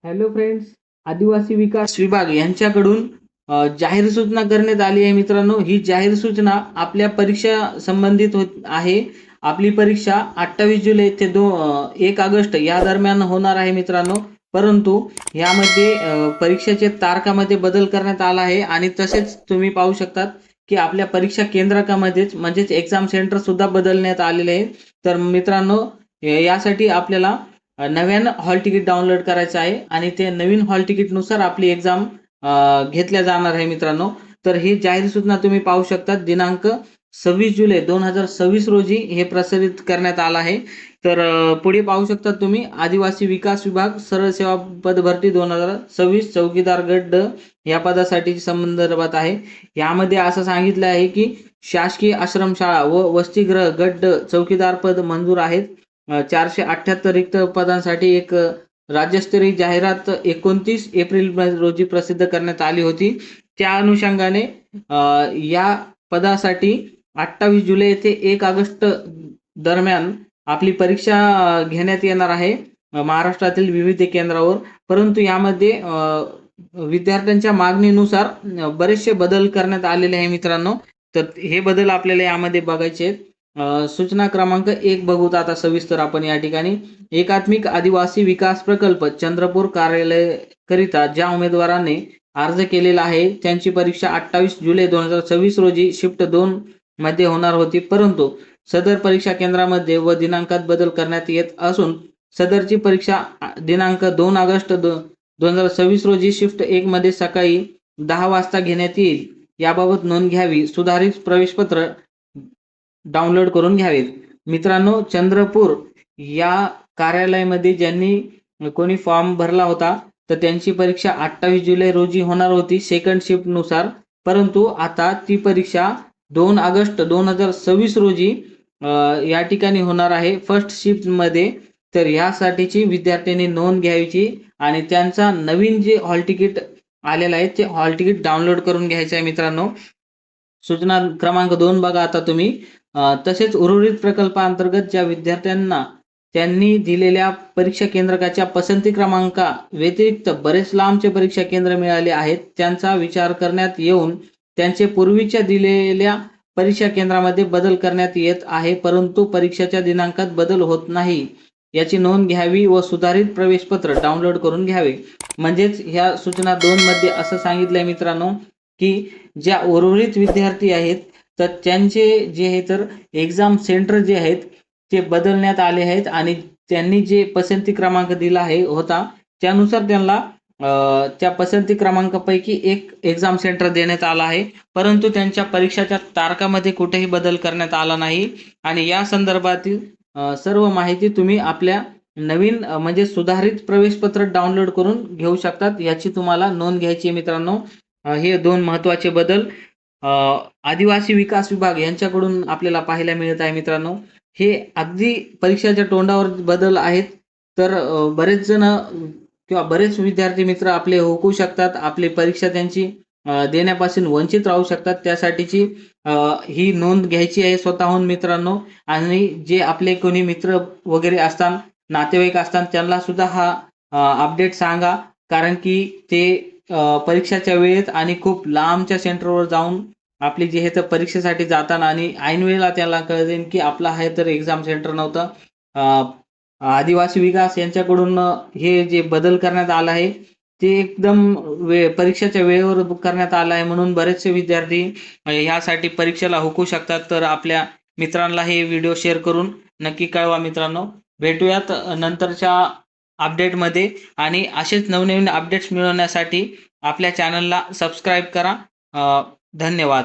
Hello friends, आदिवासी विकास विभाग यांच्याकडून जाहीर सूचना करण्यात आली आहे मित्रांनो. ही जाहीर सूचना आपल्या परीक्षा संबंधित होत आहे. आपली परीक्षा 28 जुलै ते 1 ऑगस्ट या दरम्यान होणार आहे मित्रांनो. परंतु यामध्ये परीक्षेच्या तारखामध्ये बदल करण्यात आला आहे आणि तसेच तुम्ही पाहू शकतात की आपल्या परीक्षा केंद्रकामध्येच म्हणजेच एक्झाम सेंटर सुद्धा बदलण्यात आलेले आहे. तर मित्रांनो, यासाठी आपल्याला नव्यानं हॉल तिकीट डाउनलोड करायचं आहे आणि ते नवीन हॉल तिकीटनुसार आपली एक्झाम घेतल्या जाणार आहे मित्रांनो. तर ही जाहीर सूचना तुम्ही पाहू शकता. दिनांक 26 जुलै 2026 रोजी हे प्रसारित करण्यात आलं आहे. तर पुढे पाहू शकता तुम्ही, आदिवासी विकास विभाग सरळ सेवा पद भरती 2026 चौकीदार गट ड या पदासाठी संदर्भात आहे. यामध्ये असं सांगितलं आहे की शासकीय आश्रमशाळा व वसतिगृह गट ड चौकीदार पद मंजूर आहेत. 478 रिक्त पदांसाठी एक राज्यस्तरीय जाहिरात 29 एप्रिल रोजी प्रसिद्ध करण्यात आली होती. त्या अनुषंगाने या पदासाठी 28 जुलै ते 1 ऑगस्ट दरम्यान आपली परीक्षा घेण्यात येणार आहे महाराष्ट्रातील विविध केंद्रावर. परंतु यामध्ये विद्यार्थ्यांच्या मागणीनुसार बरेचसे बदल करण्यात आलेले आहे मित्रांनो. तर हे बदल आपल्याला यामध्ये बघायचे आहेत. सूचना क्रमांक 1 बघूत आता सविस्तर आपण या ठिकाणी. एकात्मिक आदिवासी विकास प्रकल्प चंद्रपूर कार्यालय करिता ज्या उमेदवारांनी अर्ज केलेला आहे त्यांची परीक्षा 28 जुलै 2026 रोजी शिफ्ट 2 मध्ये होणार होती. परंतु सदर परीक्षा केंद्रामध्ये व दिनांकात बदल करण्यात येत असून सदरची परीक्षा दिनांक 2 ऑगस्ट 2026 रोजी शिफ्ट 1 मध्ये सकाळी 10 वाजता घेण्यात येईल. याबाबत नोंद घ्यावी. सुधारित प्रवेशपत्र डाउनलोड करून घ्यावेत. मित्रांनो, चंद्रपूर या कार्यालयामध्ये ज्यांनी कोणी फॉर्म भरला होता तर त्यांची परीक्षा 28 जुलै रोजी होणार होती सेकंड शिफ्ट नुसार. परंतु आता ती परीक्षा 2 ऑगस्ट 2026 रोजी या ठिकाणी होणार आहे फर्स्ट शिफ्ट मध्ये. तर यासाठीची विद्यार्थ्यांनी नोंद घ्यायची आणि त्यांचा नवीन जे हॉल तिकीट आलेलं आहे ते हॉल तिकीट डाउनलोड करून घ्यायचं आहे मित्रांनो. सूचना क्रमांक 2 बघा आता तुम्ही. तसेच उर्वरित प्रकल्पाअंतर्गत ज्या विद्यार्थ्यांना त्यांनी दिलेल्या परीक्षा केंद्राच्या पसंती क्रमांका व्यतिरिक्त बरेच लांबचे परीक्षा केंद्र मिळाले आहेत त्यांचा विचार करण्यात येऊन त्यांचे पूर्वीच्या दिलेल्या परीक्षा केंद्रामध्ये बदल करण्यात येत आहे. परंतु परीक्षेच्या दिनांकात बदल होत नाही याची नोंद घ्यावी व सुधारित प्रवेशपत्र डाउनलोड करून घ्यावे. म्हणजेच ह्या सूचना 2 मध्ये असं सांगितलंय मित्रांनो की ज्या उर्वरित विद्यार्थी आहेत तर त्यांचे जे आहे तर एक्झाम सेंटर जे आहेत ते बदलण्यात आले आहेत आणि त्यांनी जे पसंती क्रमांक दिला आहे होता त्यानुसार त्यांना त्या पसंती क्रमांकापैकी एक एक्झाम सेंटर देण्यात आला आहे. परंतु त्यांच्या परीक्षाच्या तारखामध्ये कुठेही बदल करण्यात आला नाही आणि या संदर्भातील सर्व माहिती तुम्ही आपल्या नवीन म्हणजे सुधारित प्रवेशपत्र डाउनलोड करून घेऊ शकतात. याची तुम्हाला नोंद घ्यायची आहे मित्रांनो. हे 2 महत्त्वाचे बदल आदिवासी विकास विभाग यांच्याकडून आपल्याला पाहायला मिळत आहे मित्रांनो. हे अगदी परीक्षेच्या तोंडावर बदल आहेत. तर बरेच जण किंवा बरेच विद्यार्थी मित्र आपले हुकू शकतात, आपली परीक्षा त्यांची देण्यापासून वंचित राहू शकतात. त्यासाठीची ही नोंद घ्यायची आहे स्वतःहून मित्रांनो. आणि जे आपले कोणी मित्र वगैरे असतात, नातेवाईक असतात त्यांना सुद्धा हा अपडेट सांगा. कारण की ते परीक्षेच्या वेळेत आणि खूप लांबच्या सेंटरवर जाऊन आपली जे आहे तर परीक्षेसाठी जाताना आणि ऐन वेळेला त्याला कळेल की आपला आहे तर एक्झाम सेंटर नव्हतं. आदिवासी विकास यांच्याकडून हे जे बदल करण्यात आला आहे ते एकदम परीक्षेच्या वेळेवर करण्यात आला आहे. म्हणून बरेचसे विद्यार्थी यासाठी परीक्षेला हुकू शकतात. तर आपल्या मित्रांना हे व्हिडिओ शेअर करून नक्की कळवा मित्रांनो. भेटूयात नंतरच्या अपडेटमध्ये आणि असेच नवनवीन अपडेट्स मिळवण्यासाठी आपल्या चॅनलला सबस्क्राईब करा. धन्यवाद.